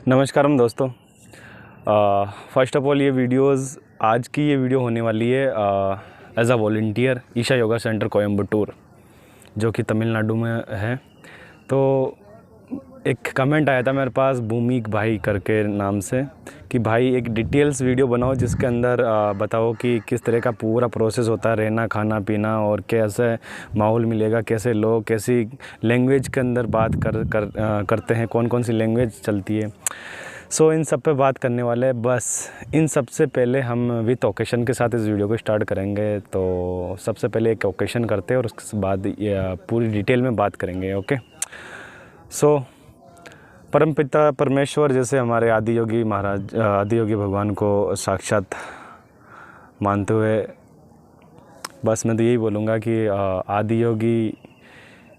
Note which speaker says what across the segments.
Speaker 1: नमस्कारम दोस्तों। First of all ये videos आज की ये वीडियो होने वाली है as a volunteer Isha Yoga centre Coimbatore, जो कि तमिलनाडु में है। तो एक कमेंट आया था मेरे पास भूमिक भाई करके नाम से कि भाई एक डिटेल्स वीडियो बनाओ जिसके अंदर बताओ कि किस तरह का पूरा प्रोसेस होता है, रहना खाना पीना और कैसे माहौल मिलेगा, कैसे लोग कैसी लैंग्वेज के अंदर बात करते हैं, कौन कौन सी लैंग्वेज चलती है। सो इन सब पे बात करने वाले हैं। बस इन सब से पहले हम विथ ओकेशन के साथ इस वीडियो को स्टार्ट करेंगे। तो सबसे पहले एक ओकेशन करते हैं और उसके बाद पूरी डिटेल में बात करेंगे। ओके। सो परमपिता परमेश्वर जैसे हमारे आदि योगी महाराज, आदि योगी भगवान को साक्षात मानते हुए बस मैं तो यही बोलूँगा कि आदि योगी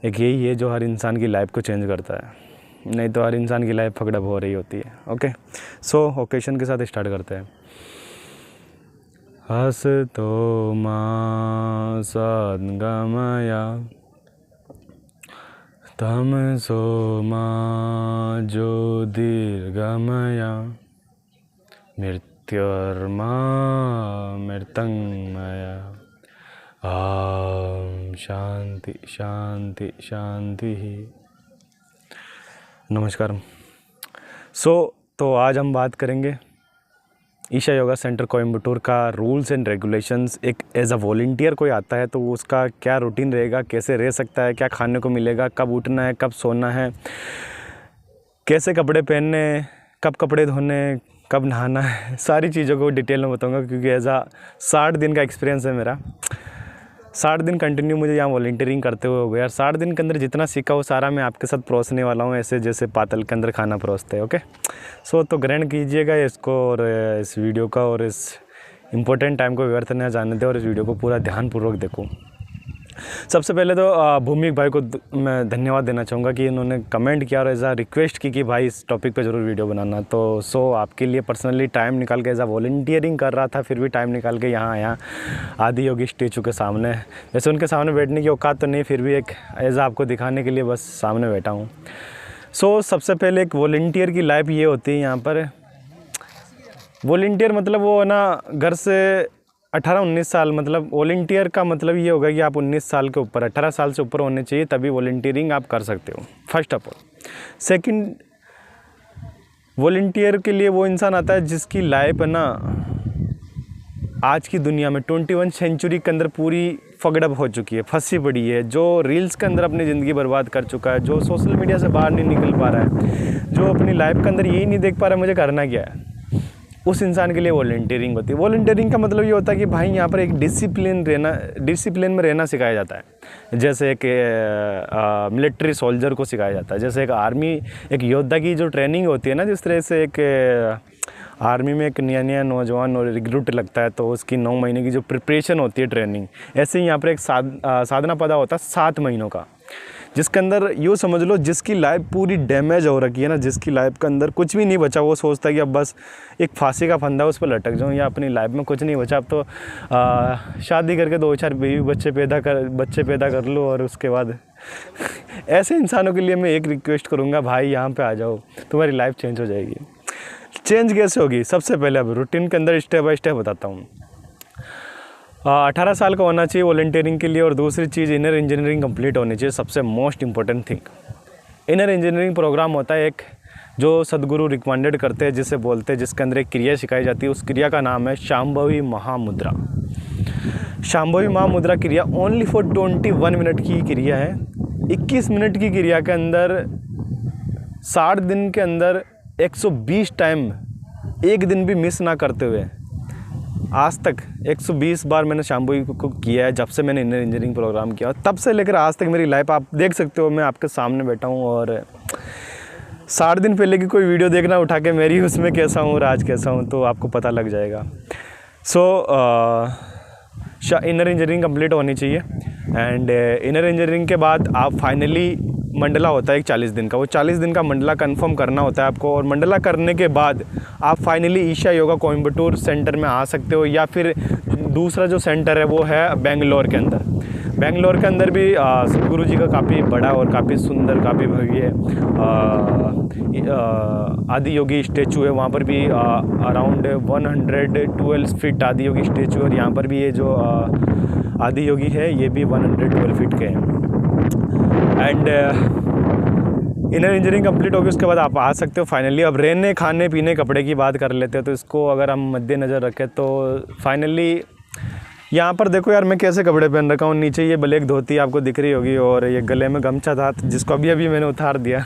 Speaker 1: एक यही है जो हर इंसान की लाइफ को चेंज करता है, नहीं तो हर इंसान की लाइफ फकडब हो रही होती है। ओके। सो ओकेशन के साथ स्टार्ट करते हैं। हस तो मां सद्गमया तम सो मां ज्योतिर्गमया मृत्युर्मा मृतंगमया। ओम शांति शांति शांति। नमस्कार। तो आज हम बात करेंगे ईशा योगा सेंटर कोयम्बटूर का रूल्स एंड रेगुलेशंस। एक एज अ वॉलंटियर कोई आता है तो उसका क्या रूटीन रहेगा, कैसे रह सकता है, क्या खाने को मिलेगा, कब उठना है, कब सोना है, कैसे कपड़े पहनने, कब कपड़े धोने, कब नहाना है, सारी चीज़ों को डिटेल में बताऊंगा। क्योंकि एज अ 60 दिन का एक्सपीरियंस है मेरा। 60 दिन कंटिन्यू मुझे यहाँ वॉलंटियरिंग करते हुए हो गया। 60 दिन के अंदर जितना सीखा वो सारा मैं आपके साथ परोसने वाला हूँ, ऐसे जैसे पातल के अंदर खाना परोसते हैं। ओके। सो तो ग्रहण कीजिएगा इसको और इस वीडियो का, और इस इम्पोर्टेंट टाइम को व्यर्थ न जाने दें और इस वीडियो को पूरा ध्यानपूर्वक देखो। सबसे पहले तो भूमिक भाई को मैं धन्यवाद देना चाहूँगा कि इन्होंने कमेंट किया और एज आ रिक्वेस्ट की कि भाई इस टॉपिक पे ज़रूर वीडियो बनाना। तो आपके लिए पर्सनली टाइम निकाल के एज आ वॉलंटियरिंग कर रहा था, फिर भी टाइम निकाल के यहाँ आया आदि योगी स्टेचू के सामने। वैसे उनके सामने बैठने की औकात तो नहीं, फिर भी एक एज आपको दिखाने के लिए बस सामने बैठा हूँ। सबसे पहले एक वॉलंटियर की लाइफ ये होती है यहाँ पर। वॉलंटियर मतलब वो ना घर से 18-19 साल, मतलब वॉलंटियर का मतलब ये होगा कि आप 19 साल के ऊपर, 18 साल से ऊपर होने चाहिए, तभी वॉलंटियरिंग आप कर सकते हो, first of all. Second, volunteer के लिए वो इंसान आता है जिसकी लाइफ है ना आज की दुनिया में 21 सेंचुरी के अंदर पूरी फगड़ब हो चुकी है, फंसी पड़ी है, जो रील्स के अंदर अपनी ज़िंदगी बर्बाद कर चुका है, जो सोशल मीडिया से बाहर नहीं निकल पा रहा है, जो अपनी लाइफ के अंदर यही नहीं देख पा रहा है मुझे करना क्या है, उस इंसान के लिए वॉलंटियरिंग होती है। वॉलंटियरिंग का मतलब ये होता है कि भाई यहाँ पर एक डिसिप्लिन में रहना सिखाया जाता है। जैसे एक मिलिट्री सोल्जर को सिखाया जाता है, जैसे एक आर्मी, एक योद्धा की जो ट्रेनिंग होती है ना, जिस तरह से एक आर्मी में एक नया नौजवान और रिक्रूट लगता है तो उसकी 9 महीने की जो प्रिपरेशन होती है ट्रेनिंग, ऐसे ही यहाँ पर एक साधना पदा होता है 7 महीनों का, जिसके अंदर यूँ समझ लो जिसकी लाइफ पूरी डैमेज हो रखी है ना, जिसकी लाइफ के अंदर कुछ भी नहीं बचा, वो सोचता है कि अब बस एक फांसी का फंदा उस पर लटक जाऊँ, या अपनी लाइफ में कुछ नहीं बचा अब तो शादी करके 2-4 बीवी बच्चे पैदा कर लो। और उसके बाद ऐसे इंसानों के लिए मैं एक रिक्वेस्ट करूँगा, भाई यहाँ पे आ जाओ, तुम्हारी लाइफ चेंज हो जाएगी। चेंज कैसे होगी? सबसे पहले अब रूटीन के अंदर स्टेप बाय स्टेप बताता हूँ। 18 साल का होना चाहिए वॉलंटियरिंग के लिए, और दूसरी चीज़ इनर इंजीनियरिंग कंप्लीट होनी चाहिए, सबसे most important thing. Inner engineering programme होता है एक जो सदगुरु रिकमेंडेड करते हैं, जिसे बोलते हैं, जिसके अंदर एक क्रिया सिखाई जाती है, उस क्रिया का नाम है शांभवी महामुद्रा। शांभवी महामुद्रा क्रिया ओनली फॉर 21 मिनट की क्रिया है। 21 मिनट की क्रिया के अंदर 60 दिन के अंदर 120 टाइम, एक दिन भी मिस ना करते हुए, आज तक 120 बार मैंने शांभवी को किया है। जब से मैंने इनर इंजीनियरिंग प्रोग्राम किया तब से लेकर आज तक मेरी लाइफ आप देख सकते हो। मैं आपके सामने बैठा हूँ और 60 दिन पहले की कोई वीडियो देखना उठा के मेरी, उसमें कैसा हूँ और आज कैसा हूँ तो आपको पता लग जाएगा। इनर इंजीनियरिंग कंप्लीट होनी चाहिए। एंड इनर इंजीनियरिंग के बाद आप फाइनली मंडला होता है एक 40 दिन का, वो 40 दिन का मंडला कंफर्म करना होता है आपको, और मंडला करने के बाद आप फाइनली ईशा योगा कोयम्बटूर सेंटर में आ सकते हो, या फिर दूसरा जो सेंटर है वो है बेंगलोर के अंदर। बेंगलोर के अंदर भी सदगुरु जी का काफ़ी बड़ा और काफ़ी सुंदर, काफ़ी भव्य आदि योगी स्टेचू है, वहाँ पर भी अराउंड 112 फीट आदि योगी स्टेचू है। और यहाँ पर भी ये जो आदि योगी है ये भी 112 फीट के हैं। एंड इनर इंजीनियरिंग कंप्लीट होगी, उसके बाद आप आ सकते हो फाइनली। अब रहने खाने पीने कपड़े की बात कर लेते हो, तो इसको अगर हम मद्देनज़र रखें तो फाइनली यहाँ पर देखो यार मैं कैसे कपड़े पहन रखा हूँ। नीचे ये ब्लैक धोती आपको दिख रही होगी, और ये गले में गमछा था जिसको अभी मैंने उतार दिया।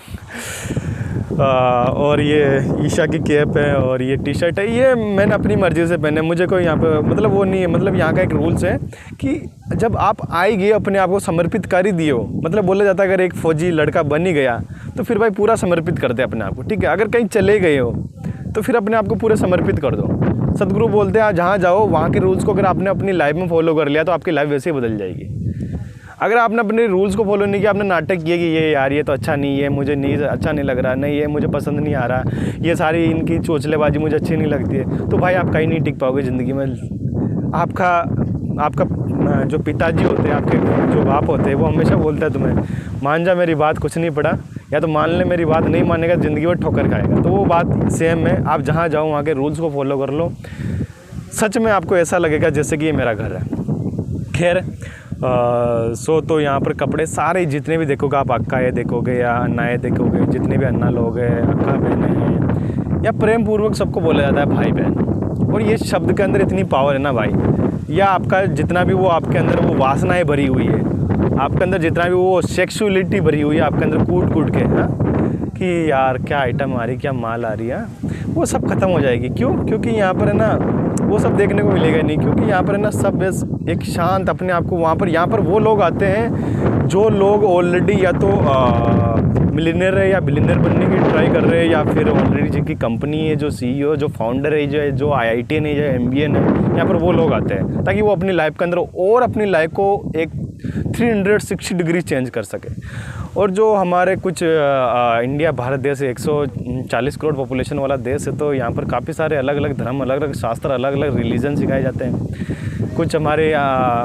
Speaker 1: और ये ईशा की कैप है, और ये टी शर्ट है, ये मैंने अपनी मर्ज़ी से पहने। मुझे कोई यहाँ पे मतलब वो नहीं है, मतलब यहाँ का एक रूल्स है कि जब आप आएंगे अपने आप को समर्पित कर ही दिए हो, मतलब बोला जाता है अगर एक फ़ौजी लड़का बन ही गया तो फिर भाई पूरा समर्पित कर दे अपने आप को, ठीक है। अगर कहीं चले गए हो तो फिर अपने आप को पूरे समर्पित कर दो। सदगुरु बोलते हैं जहाँ जाओ वहाँ के रूल्स को अगर आपने अपनी लाइफ में फॉलो कर लिया तो आपकी लाइफ वैसे ही बदल जाएगी। अगर आपने अपने रूल्स को फॉलो नहीं किया, आपने नाटक किया कि ये यार ये तो अच्छा नहीं है, मुझे नहीं अच्छा नहीं लग रहा, नहीं ये मुझे पसंद नहीं आ रहा, ये सारी इनकी चोचलेबाजी मुझे अच्छी नहीं लगती है, तो भाई आप कहीं नहीं टिक पाओगे ज़िंदगी में। आपका जो पिताजी होते हैं, आपके जो बाप होते हैं, वो हमेशा बोलता है तुम्हें मान जा मेरी बात, कुछ नहीं पड़ा, या तो मान ले मेरी बात, नहीं मानेगा ज़िंदगी में ठोकर खाएगा। तो वो बात सेम है, आप जहाँ जाओ वहाँ के रूल्स को फॉलो कर लो, सच में आपको ऐसा लगेगा जैसे कि ये मेरा घर है। खैर तो यहाँ पर कपड़े सारे जितने भी देखोगे आप, अक्का ये देखोगे या अन्नाएँ देखोगे, जितने भी अन्ना लोग हैं, अक्का बहनें हैं, या प्रेम पूर्वक सबको बोला जाता है भाई बहन। और ये शब्द के अंदर इतनी पावर है ना भाई, या आपका जितना भी वो आपके अंदर वो वासनाएं भरी हुई है, आपके अंदर जितना भी वो सेक्सुअलिटी भरी हुई है आपके अंदर कूट के, हाँ कि यार क्या आइटम आ रही, क्या माल आ रही है, वो सब ख़त्म हो जाएगी। क्यों? क्योंकि यहाँ पर है ना वो सब देखने को मिलेगा नहीं, क्योंकि यहाँ पर है ना सब बस एक शांत अपने आप को यहाँ पर वो लोग आते हैं जो लोग ऑलरेडी या तो मिलियनेयर है या बिलियनेयर बनने की ट्राई कर रहे हैं, या फिर ऑलरेडी जिनकी कंपनी है, जो CEO, जो फाउंडर है, जो IITian है, जो MBA है, यहाँ पर वो लोग आते हैं ताकि वो अपनी लाइफ के अंदर और अपनी लाइफ को एक 360 डिग्री चेंज कर सके। और जो हमारे कुछ इंडिया भारत देश 140 करोड़ पॉपुलेशन वाला देश है, तो यहाँ पर काफ़ी सारे अलग अलग धर्म, अलग अलग शास्त्र, अलग अलग रिलीजन सिखाए जाते हैं। कुछ हमारे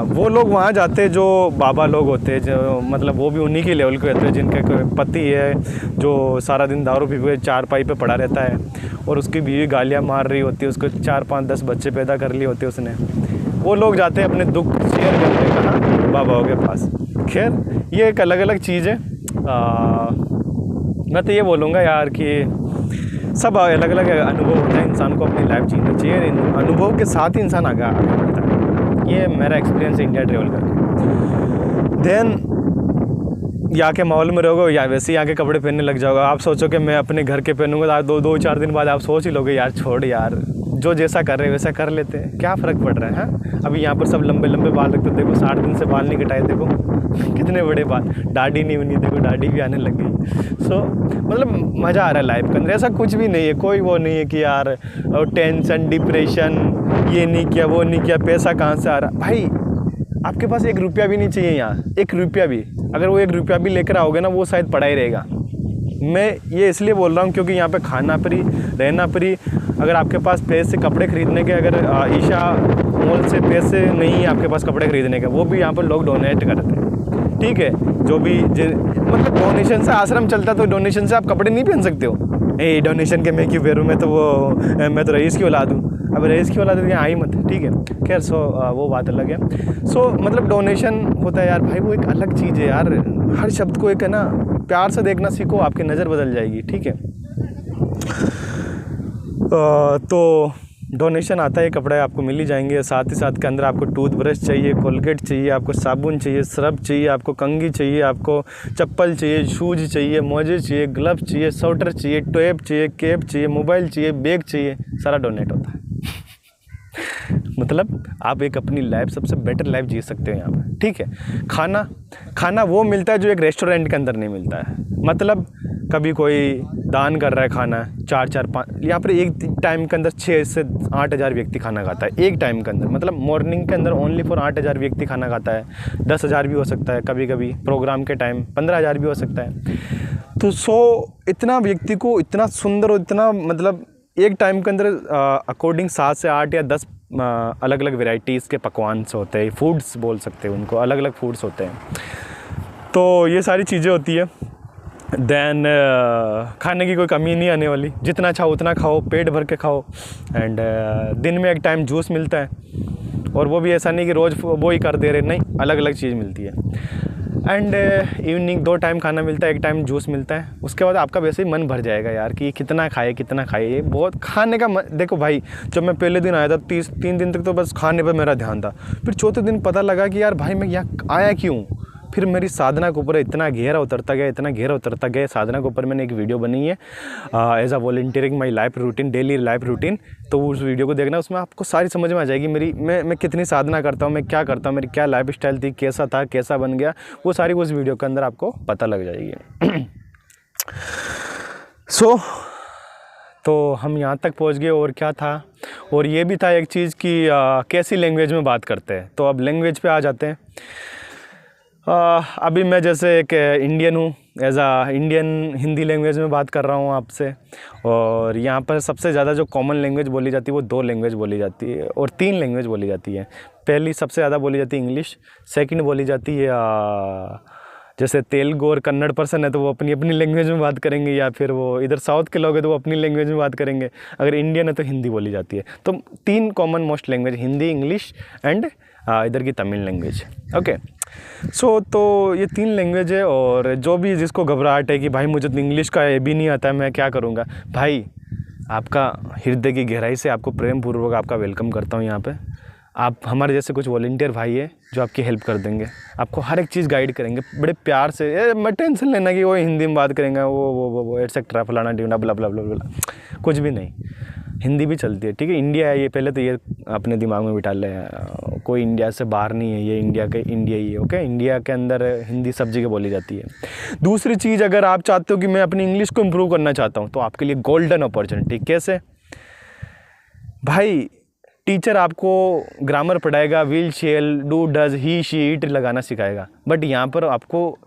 Speaker 1: वो लोग वहाँ जाते हैं जो बाबा लोग होते हैं, जो मतलब वो भी उन्हीं के लेवल के होते हैं, जिनके पति है जो सारा दिन दारू पी के चारपाई पे पड़ा रहता है, और उसकी बीवी गालियाँ मार रही होती है, उसको 4, 5, 10 बच्चे पैदा कर लिए होते हैं उसने। वो लोग जाते हैं अपने दुख शेयर करने कहाँ, बाबाओं के पास। खैर ये एक अलग अलग चीज़ है। मैं तो ये बोलूँगा यार कि सब अलग अलग अनुभव होता है, इंसान को अपनी लाइफ जीनी चाहिए, इन अनुभव के साथ ही इंसान आगे बढ़ता है। ये मेरा एक्सपीरियंस है इंडिया ट्रेवल करके। देन यहाँ के माहौल में रहोगे या वैसे यहाँ के कपड़े पहनने लग जाओगे। आप सोचो कि मैं अपने घर के पहनूंगा, 2-4 दिन बाद आप सोच ही लोगे यार छोड़ यार, जो जैसा कर रहे हैं वैसा कर लेते हैं, क्या फ़र्क पड़ रहा है। हाँ अभी यहाँ पर सब लंबे लंबे बाल रखते, देखो 60 दिन से बाल नहीं कटाए, देखो कितने बड़े बाल, दाढ़ी नहीं बनी, देखो दाढ़ी भी आने लग गई। सो मतलब मज़ा आ रहा है लाइफ के अंदर। ऐसा कुछ भी नहीं है, कोई वो नहीं है कि यार टेंशन, डिप्रेशन, ये नहीं किया, वो नहीं किया, पैसा कहाँ से आ रहा। भाई आपके पास 1 रुपया भी नहीं चाहिए यहाँ, 1 रुपया भी। अगर वो 1 रुपया भी लेकर आओगे ना, वो शायद पड़ा ही रहेगा। मैं ये इसलिए बोल रहा हूँ क्योंकि यहाँ पे खाना फ्री, रहना फ्री। अगर आपके पास पैसे कपड़े ख़रीदने के, अगर ईशा मॉल से पैसे नहीं है आपके पास कपड़े ख़रीदने के, वो भी यहाँ पर लोग डोनेट करते हैं, ठीक है। जो भी मतलब डोनेशन से आश्रम चलता, तो डोनेशन से आप कपड़े नहीं पहन सकते हो। ए डोनेशन के मैं क्यों पहनूँ, मैं तो रईस की औलाद हूँ। अब रईस की औलाद यहाँ आई मत, ठीक है। खैर वो बात अलग है। मतलब डोनेशन होता है यार भाई, वो एक अलग चीज़ है यार। हर शब्द को एक है ना प्यार से देखना सीखो, आपकी नज़र बदल जाएगी, ठीक है। तो डोनेशन आता है, कपड़े आपको मिल ही जाएंगे। साथ ही साथ के अंदर आपको टूथब्रश चाहिए, कोलगेट चाहिए, आपको साबुन चाहिए, सरफ चाहिए, आपको कंघी चाहिए, आपको चप्पल चाहिए, शूज चाहिए, मोजे चाहिए, ग्लव्स चाहिए, स्वेटर चाहिए, टेप चाहिए, कैप चाहिए, मोबाइल चाहिए, बैग चाहिए, सारा डोनेट होता है। मतलब आप एक अपनी लाइफ सबसे बेटर लाइफ जी सकते हो यहाँ पर, ठीक है। खाना वो मिलता है जो एक रेस्टोरेंट के अंदर नहीं मिलता है। मतलब कभी कोई दान कर रहा है खाना, 4-5 यहाँ पर एक टाइम के अंदर 6 से 8 हज़ार व्यक्ति खाना खाता है एक टाइम के अंदर। मतलब मॉर्निंग के अंदर ओनली फॉर 8 हज़ार व्यक्ति खाना खाता है। 10 हज़ार भी हो सकता है कभी कभी, प्रोग्राम के टाइम 15 हज़ार भी हो सकता है। तो इतना व्यक्ति को इतना सुंदर और इतना मतलब एक टाइम के अंदर अकॉर्डिंग 7 से 8 या 10 अलग अलग वेराइटीज़ के पकवान से होते हैं, फूड्स बोल सकते हैं उनको, अलग अलग फूड्स होते हैं। तो ये सारी चीज़ें होती है। देन खाने की कोई कमी नहीं आने वाली, जितना चाहो उतना खाओ, पेट भर के खाओ। एंड दिन में एक टाइम जूस मिलता है, और वो भी ऐसा नहीं कि रोज़ वो ही कर दे रहे, नहीं, अलग अलग चीज़ मिलती है। एंड इवनिंग 2 टाइम खाना मिलता है, 1 टाइम जूस मिलता है। उसके बाद आपका वैसे ही मन भर जाएगा यार कि कितना खाए कितना खाए। ये बहुत खाने का देखो भाई, जब मैं पहले दिन आया था 3 दिन तक तो बस खाने पर मेरा ध्यान था। फिर चौथे दिन पता लगा कि यार भाई मैं यहाँ आया क्यों। फिर मेरी साधना के ऊपर इतना गहरा उतरता गया, इतना गहरा उतरता गया। साधना के ऊपर मैंने एक वीडियो बनाई है, as a volunteering my life routine, daily life routine. तो उस वीडियो को देखना, उसमें आपको सारी समझ में आ जाएगी मेरी मैं कितनी साधना करता हूँ, मैं क्या करता हूँ, मेरी क्या लाइफ स्टाइल थी, कैसा था, कैसा बन गया, वो सारी उस वीडियो के अंदर आपको पता लग जाएगी। तो हम यहाँ तक पहुँच गए। और क्या था, और ये भी था एक चीज़ कि कैसी लैंग्वेज में बात करते हैं। तो अब लैंग्वेज पे आ जाते हैं। अभी मैं जैसे एक इंडियन हूँ, एज आ इंडियन हिंदी लैंग्वेज में बात कर रहा हूँ आपसे। और यहाँ पर सबसे ज़्यादा जो कॉमन लैंग्वेज बोली जाती है वो 2 लैंग्वेज बोली जाती है, और 3 लैंग्वेज बोली जाती है। पहली सबसे ज़्यादा बोली जाती है इंग्लिश, सेकंड बोली जाती है जैसे तेलुगु और कन्नड़ पर्सन है तो वो अपनी अपनी लैंग्वेज में बात करेंगे, या फिर वो इधर साउथ के लोग हैं तो वो अपनी लैंग्वेज में बात करेंगे। अगर इंडियन है तो हिंदी बोली जाती है। तो 3 common most language, Hindi, English and इधर की तमिल लैंग्वेज। ओके, तो ये 3 लैंग्वेज है। और जो भी जिसको घबराहट है कि भाई मुझे तो इंग्लिश का ये भी नहीं आता है, मैं क्या करूँगा, भाई आपका हृदय की गहराई से आपको प्रेम पूर्वक आपका वेलकम करता हूँ यहाँ पे। आप हमारे जैसे कुछ वॉलंटियर भाई है जो आपकी हेल्प कर देंगे, आपको हर एक चीज़ गाइड करेंगे बड़े प्यार से। मैं टेंशन लेना कि वो हिंदी में बात करेंगे, वो एटसेट्रा फलाना ढिंडा ब्ला ब्ला ब्ला ब्ला, कुछ भी नहीं। हिंदी भी चलती है, ठीक है। इंडिया है ये, पहले तो ये अपने दिमाग में बिठा लें, कोई इंडिया से बाहर नहीं है, ये इंडिया ही है। ओके, इंडिया के अंदर हिंदी सब जगह बोली जाती है। दूसरी चीज़, अगर आप चाहते हो कि मैं अपनी इंग्लिश को इम्प्रूव करना चाहता हूँ तो आपके लिए गोल्डन अपॉर्चुनिटी। कैसे भाई, टीचर आपको ग्रामर पढ़ाएगा, will, shall, do, does, he, she, it लगाना सिखाएगा, बट यहाँ पर आपको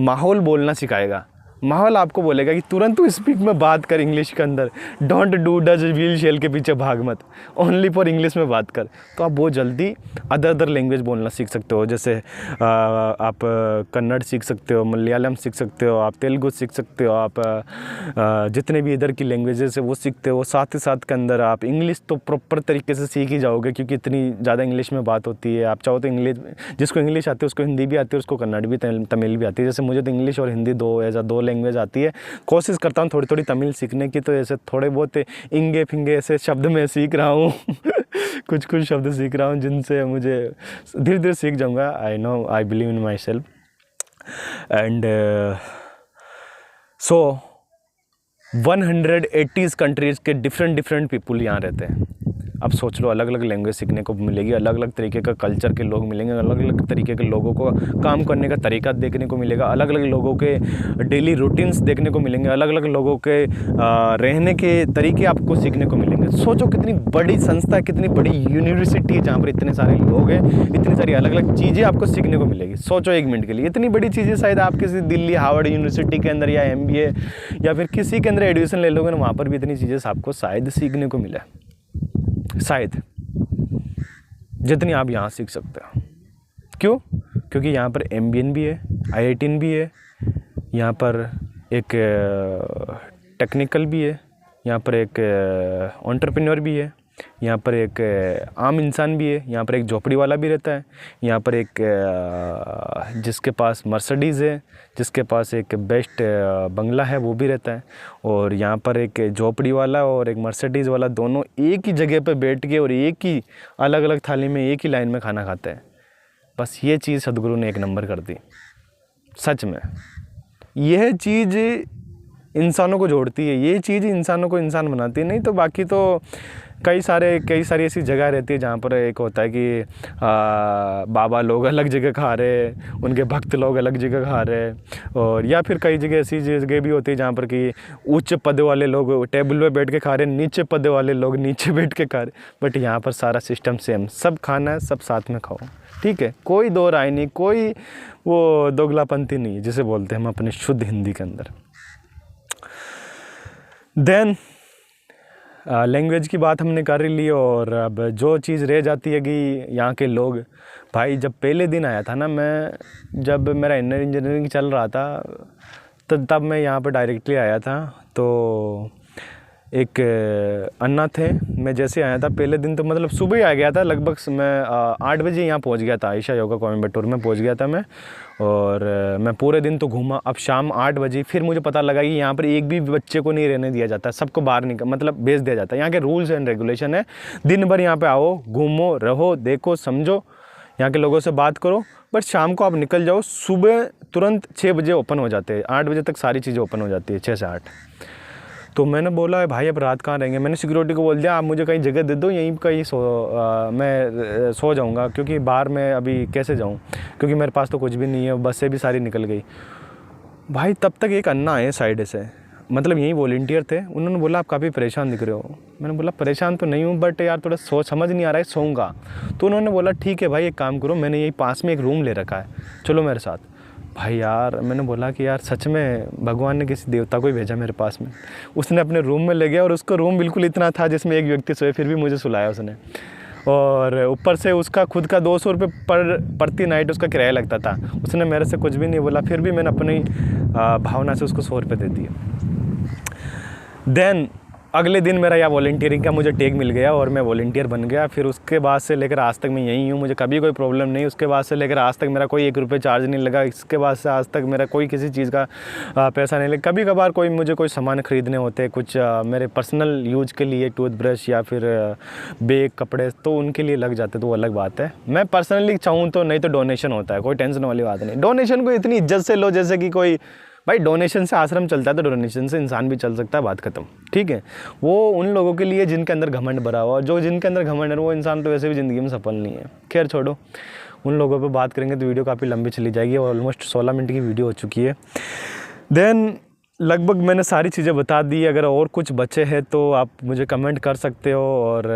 Speaker 1: माहौल बोलना सिखाएगा। माहौल आपको बोलेगा कि तुरंत तू स्पीक में बात कर इंग्लिश के अंदर, don't, do, does, will, shall के पीछे भाग मत, ओनली फॉर इंग्लिश में बात कर। तो आप बहुत जल्दी अदर लैंग्वेज बोलना सीख सकते हो। जैसे आप कन्नड़ सीख सकते हो, मलयालम सीख सकते हो, आप तेलुगु सीख सकते हो, आप जितने भी इधर की लैंग्वेजेस है वो सीखते हो। साथ ही साथ के अंदर आप इंग्लिश तो प्रॉपर तरीके से सीख ही जाओगे, क्योंकि इतनी ज़्यादा इंग्लिश में बात होती है। आप चाहो तो इंग्लिश, जिसको इंग्लिश आती है उसको हिंदी भी आती है, उसको कन्नड़ भी, तमिल भी आती है। जैसे मुझे तो इंग्लिश और हिंदी 2 लैंग्वेज आती है। कोशिश करता हूँ थोड़ी थोड़ी तमिल सीखने की, तो ऐसे थोड़े बहुत इंगे फिंगे ऐसे शब्द मैं सीख रहा हूँ कुछ शब्द सीख रहा हूँ जिनसे मुझे धीरे धीरे सीख जाऊँगा। I know, I believe in my self. And so 180 countries के डिफरेंट पीपुल यहाँ रहते हैं। अब सोच लो, अलग अलग लैंग्वेज सीखने को मिलेगी, अलग अलग तरीके का कल्चर के लोग मिलेंगे, अलग अलग तरीके के लोगों को काम करने का तरीका देखने को मिलेगा, अलग अलग लोगों के डेली रूटीन्स देखने को मिलेंगे, अलग अलग लोगों के रहने के तरीके आपको सीखने को मिलेंगे। सोचो कितनी बड़ी संस्था, कितनी बड़ी यूनिवर्सिटी है जहाँ पर इतने सारे लोग हैं, इतनी सारी अलग अलग चीज़ें आपको सीखने को मिलेगी। सोचो 1 मिनट के लिए, इतनी बड़ी चीज़ें शायद आप किसी दिल्ली हार्वर्ड यूनिवर्सिटी के अंदर या MBA या फिर किसी के अंदर एडमिशन ले लोगे ना, वहाँ पर भी इतनी चीज़ें आपको शायद सीखने को मिले, शायद जितनी आप यहाँ सीख सकते हो। क्यों? क्योंकि यहाँ पर MBN भी है, IITN भी है, यहाँ पर एक टेक्निकल भी है, यहाँ पर एक एंटरप्रेन्योर भी है, यहाँ पर एक आम इंसान भी है, यहाँ पर एक झोपड़ी वाला भी रहता है, यहाँ पर एक जिसके पास मर्सिडीज़ है, जिसके पास एक बेस्ट बंगला है वो भी रहता है। और यहाँ पर एक झोपड़ी वाला और एक मर्सिडीज़ वाला दोनों एक ही जगह पर बैठ के और एक ही अलग अलग थाली में एक ही लाइन में खाना खाते हैं। बस ये चीज़ सदगुरु ने 1 नंबर कर दी। सच में यह चीज़ इंसानों को जोड़ती है, ये चीज़ इंसानों को इंसान बनाती है। नहीं तो बाकी तो कई सारी ऐसी जगह रहती है जहाँ पर एक होता है कि बाबा लोग अलग जगह खा रहे, उनके भक्त लोग अलग जगह खा रहे, और या फिर कई जगह ऐसी जगह भी होती है जहाँ पर कि उच्च पद वाले लोग टेबल पे बैठ के खा रहे, नीचे पद वाले लोग नीचे बैठ के खा रहे। बट यहाँ पर सारा सिस्टम सेम, सब खाना है, सब साथ में खाओ, ठीक है। कोई 2 राय नहीं, कोई वो दोगलापंथी नहीं है जिसे बोलते हैं हम अपने शुद्ध हिंदी के अंदर। देन लैंग्वेज की बात हमने कर ली, और अब जो चीज़ रह जाती है कि यहाँ के लोग, भाई जब पहले दिन आया था ना मैं, जब मेरा इंजीनियरिंग चल रहा था तब मैं यहाँ पर डायरेक्टली आया था। तो एक अन्ना थे, मैं जैसे आया था पहले दिन तो मतलब सुबह ही आ गया था, लगभग मैं 8 बजे यहाँ पहुँच गया था, आयशा योगा कोयम्बटूर में पहुँच गया था मैं। और मैं पूरे दिन तो घूमा। अब शाम 8 बजे फिर मुझे पता लगा कि यहाँ पर एक भी बच्चे को नहीं रहने दिया जाता, सबको बाहर मतलब भेज दिया जाता है। यहाँ के रूल्स एंड रेगुलेशन है। दिन भर यहाँ पे आओ, घूमो, रहो, देखो, समझो, यहाँ के लोगों से बात करो, बट शाम को आप निकल जाओ। सुबह तुरंत 6 बजे ओपन हो जाते हैं, 8 बजे तक सारी चीज़ें ओपन हो जाती है, 6 से 8। तो मैंने बोला भाई अब रात कहाँ रहेंगे। मैंने सिक्योरिटी को बोल दिया आप मुझे कहीं जगह दे दो, यहीं कहीं मैं सो जाऊँगा, क्योंकि बाहर मैं अभी कैसे जाऊँ, क्योंकि मेरे पास तो कुछ भी नहीं है, बसें भी सारी निकल गई। भाई तब तक एक अन्ना आए साइड से, मतलब यही वॉलंटियर थे। उन्होंने बोला आप काफ़ी परेशान दिख रहे हो। मैंने बोला परेशान तो नहीं हूँ, बट यार थोड़ा समझ नहीं आ रहा है, सोऊंगा। तो उन्होंने बोला ठीक है भाई एक काम करो, मैंने यही पास में एक रूम ले रखा है, चलो मेरे साथ। भाई यार मैंने बोला कि यार सच में भगवान ने किसी देवता को ही भेजा मेरे पास में। उसने अपने रूम में ले गया, और उसका रूम बिल्कुल इतना था जिसमें एक व्यक्ति सोए, फिर भी मुझे सुलाया उसने। और ऊपर से उसका खुद का 200 रुपये प्रति नाइट उसका किराया लगता था। उसने मेरे से कुछ भी नहीं बोला, फिर भी मैंने अपनी भावना से उसको 100 रुपये दे दिए। देन अगले दिन मेरा यहाँ वॉलंटियरिंग का मुझे टैग मिल गया और मैं वॉलंटियर बन गया। फिर उसके बाद से लेकर आज तक मैं यहीं हूँ, मुझे कभी कोई प्रॉब्लम नहीं। उसके बाद से लेकर आज तक मेरा कोई 1 रुपये चार्ज नहीं लगा। इसके बाद से आज तक मेरा कोई किसी चीज़ का पैसा नहीं लगा। कभी कभार मुझे कोई सामान ख़रीदने होते, कुछ मेरे पर्सनल यूज के लिए, टूथब्रश या फिर बैग, कपड़े, तो उनके लिए लग जाते, तो वो अलग बात है। मैं पर्सनली चाहूँ तो, नहीं तो डोनेशन होता है, कोई टेंशन वाली बात नहीं। डोनेशन को इतनी इज्जत से लो जैसे कि कोई, भाई डोनेशन से आश्रम चलता है तो डोनेशन से इंसान भी चल सकता है, बात खत्म, ठीक है। वो उन लोगों के लिए जिनके अंदर घमंड भरा हुआ, जो जिनके अंदर घमंड है वो इंसान तो वैसे भी ज़िंदगी में सफल नहीं है। खैर छोड़ो, उन लोगों पे बात करेंगे तो वीडियो काफ़ी लंबी चली जाएगी, और ऑलमोस्ट 16 मिनट की वीडियो हो चुकी है। देन लगभग मैंने सारी चीज़ें बता दी। अगर और कुछ बचे हैं तो आप मुझे कमेंट कर सकते हो। और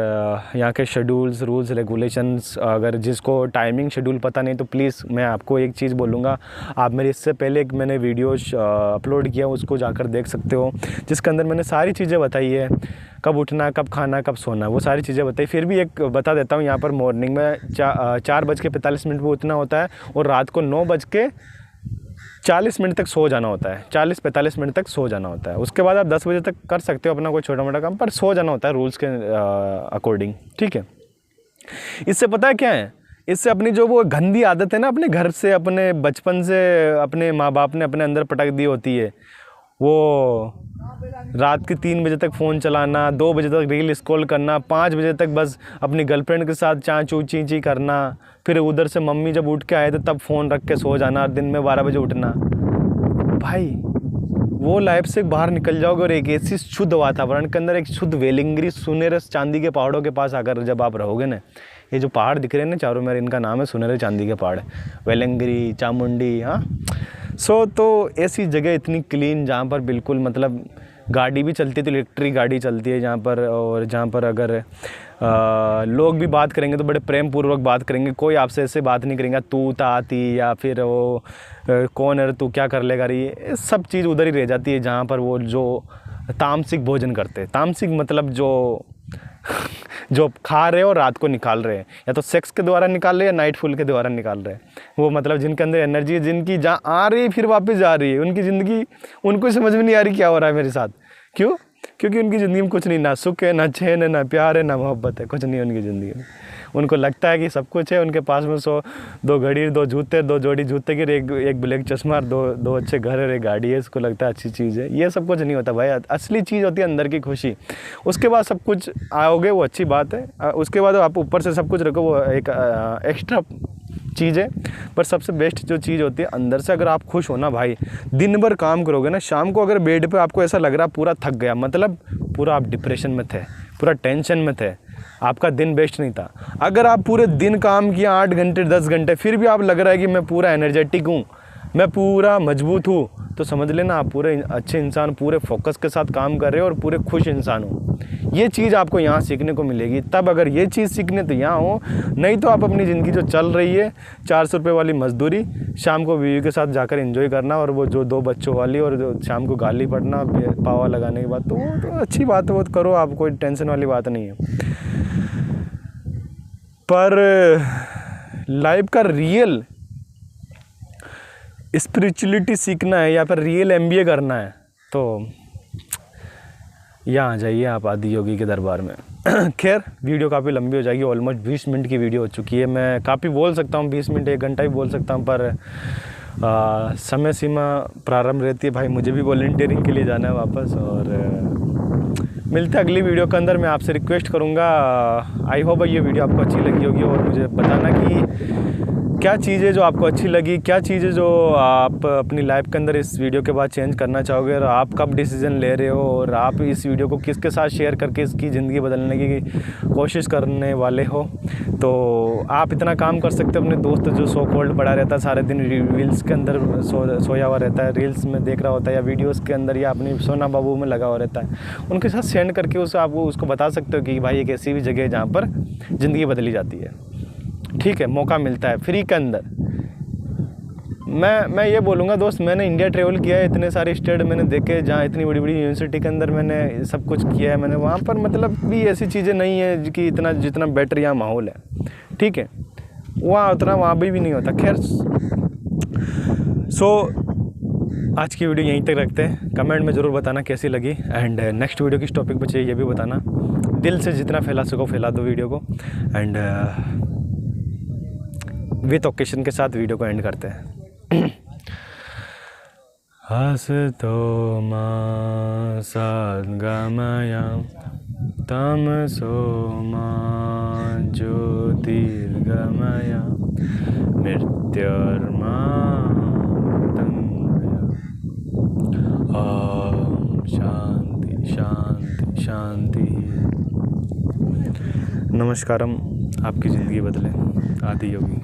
Speaker 1: यहाँ के शेड्यूल्स, रूल्स, रेगुलेशंस, अगर जिसको टाइमिंग शेड्यूल पता नहीं तो प्लीज़ मैं आपको एक चीज़ बोलूँगा, आप मेरे इससे पहले एक मैंने वीडियो अपलोड किया, उसको जाकर देख सकते हो, जिसके अंदर मैंने सारी चीज़ें बताई है, कब उठना, कब खाना, कब सोना, वो सारी चीज़ें बताई। फिर भी एक बता देता हूँ, यहाँ पर मॉर्निंग में 4:45 पर उठना होता है, और रात को 9:40 तक सो जाना होता है। 40-45 मिनट तक सो जाना होता है। उसके बाद आप 10 बजे तक कर सकते हो अपना कोई छोटा मोटा काम, पर सो जाना होता है रूल्स के अकॉर्डिंग, ठीक है। इससे पता है क्या है, इससे अपनी जो वो गंदी आदत है ना, अपने घर से, अपने बचपन से अपने माँ बाप ने अपने अंदर पटक दी होती है, वो रात के 3 बजे तक फ़ोन चलाना, 2 बजे तक रील स्क्रॉल करना, 5 बजे तक बस अपनी गर्लफ्रेंड के साथ चाँचू चींची करना, फिर उधर से मम्मी जब उठ के आए तो तब फ़ोन रख के सो जाना, दिन में 12 बजे उठना। भाई वो लाइफ से बाहर निकल जाओगे, और एक ऐसी शुद्ध वातावरण के अंदर, एक शुद्ध वेलिंगरी सुनहरे चांदी के पहाड़ों के पास आकर जब आप रहोगे ना, ये जो पहाड़ दिख रहे हैं ना चारों मेरे, इनका नाम है सुनहरे चांदी के पहाड़, वेलिंगरी, चामुंडी, हाँ। तो ऐसी जगह इतनी क्लीन, जहाँ पर बिल्कुल मतलब गाड़ी भी चलती है तो इलेक्ट्रिक गाड़ी चलती है जहाँ पर, और जहाँ पर अगर लोग भी बात करेंगे तो बड़े प्रेम पूर्वक बात करेंगे। कोई आपसे ऐसे बात नहीं करेंगे तू ताती, या फिर वो कौन है तू क्या कर लेगा रे, ये सब चीज़ उधर ही रह जाती है जहाँ पर वो जो तामसिक भोजन करते हैं। तामसिक मतलब जो खा रहे हो और रात को निकाल रहे हैं, या तो सेक्स के द्वारा निकाल रहे हैं या नाइट फूल के द्वारा निकाल रहे हैं। वो मतलब जिनके अंदर एनर्जी है, जिनकी जहाँ आ रही है फिर वापस जा रही है, उनकी ज़िंदगी उनको समझ में नहीं आ रही क्या हो रहा है मेरे साथ। क्यों? क्योंकि उनकी ज़िंदगी में कुछ नहीं, ना सुख है, ना चैन है, ना प्यार है, ना मोहब्बत है, कुछ नहीं है उनकी ज़िंदगी में। उनको लगता है कि सब कुछ है उनके पास में, 2 घड़ी, 2 जूते, 2 जोड़ी जूते की, एक ब्लैक चश्मा, 2 अच्छे घर है, एक गाड़ी है, इसको लगता है अच्छी चीज़ है। ये सब कुछ नहीं होता भाई, असली चीज़ होती है अंदर की खुशी। उसके बाद सब कुछ आओगे वो अच्छी बात है, उसके बाद आप ऊपर से सब कुछ रखो वो एक एक्स्ट्रा चीज़ है, पर सबसे बेस्ट जो चीज़ होती है अंदर से। अगर आप खुश हो ना भाई, दिन भर काम करोगे ना, शाम को अगर बेड पे आपको ऐसा लग रहा पूरा थक गया, मतलब पूरा आप डिप्रेशन में थे, पूरा टेंशन में थे, आपका दिन बेस्ट नहीं था। अगर आप पूरे दिन काम किया 8 घंटे 10 घंटे, फिर भी आप लग रहा है कि मैं पूरा एनर्जेटिक हूँ, मैं पूरा मजबूत हूँ, तो समझ लेना आप पूरे अच्छे इंसान, पूरे फोकस के साथ काम कर रहे हो और पूरे खुश इंसान हो। ये चीज़ आपको यहाँ सीखने को मिलेगी। तब अगर ये चीज़ सीखने तो यहाँ हो, नहीं तो आप अपनी ज़िंदगी जो चल रही है 400 रुपये वाली मजदूरी, शाम को बीवी के साथ जाकर एंजॉय करना, और वो जो 2 बच्चों वाली, और जो शाम को गाली पड़ना पावा लगाने के बाद, तो वो तो अच्छी बात है, वो तो करो आप, कोई टेंशन वाली बात नहीं है। पर लाइफ का रियल स्पिरिचुअलिटी सीखना है या फिर रियल MBA करना है तो यहाँ आ जाइए आप आदि योगी के दरबार में। खैर वीडियो काफ़ी लंबी हो जाएगी, ऑलमोस्ट 20 मिनट की वीडियो हो चुकी है। मैं काफ़ी बोल सकता हूँ, 20 मिनट 1 घंटा भी बोल सकता हूँ, पर समय सीमा प्रारंभ रहती है भाई, मुझे भी वॉलंटियरिंग के लिए जाना है वापस। और मिलते हैं अगली वीडियो के अंदर। मैं आपसे रिक्वेस्ट करूँगा, आई होप ये वीडियो आपको अच्छी लगी होगी और मुझे बताना कि क्या चीज़ें जो आपको अच्छी लगी, क्या चीज़ें जो आप अपनी लाइफ के अंदर इस वीडियो के बाद चेंज करना चाहोगे, और आप कब डिसीजन ले रहे हो, और आप इस वीडियो को किसके साथ शेयर करके इसकी ज़िंदगी बदलने की कोशिश करने वाले हो। तो आप इतना काम कर सकते हो, अपने दोस्त जो सो कॉल्ड पड़ा रहता है सारे दिन रील्स के अंदर सोया हुआ रहता है, रील्स में देख रहा होता है या वीडियोज़ के अंदर या अपनी सोना बाबू में लगा हुआ रहता है, उनके साथ सेंड करके उसको बता सकते हो कि भाई एक ऐसी भी जगह है जहाँ पर ज़िंदगी बदली जाती है। ठीक है, मौका मिलता है फ्री के अंदर। मैं ये बोलूँगा दोस्त, मैंने इंडिया ट्रेवल किया है, इतने सारे स्टेट मैंने देखे जहाँ इतनी बड़ी बड़ी यूनिवर्सिटी के अंदर मैंने सब कुछ किया है मैंने, वहाँ पर मतलब भी ऐसी चीज़ें नहीं है कि इतना जितना बेटर यहाँ माहौल है। ठीक है, वहाँ भी नहीं होता। खैर आज की वीडियो यहीं तक रखते हैं। कमेंट में ज़रूर बताना कैसी लगी, एंड नेक्स्ट वीडियो किस टॉपिक पर चाहिए ये भी बताना। दिल से जितना फैला सको फैला दो वीडियो को, एंड विथ ओकेशन के साथ वीडियो को एंड करते हैं। हसतो मा सद्गमय तमसो मा ज्योतिर्गमय मृत्युर्मा मृत्युंजय। ओम शांति शांति शांति। नमस्कारम, आपकी ज़िंदगी बदले। आदि योगी।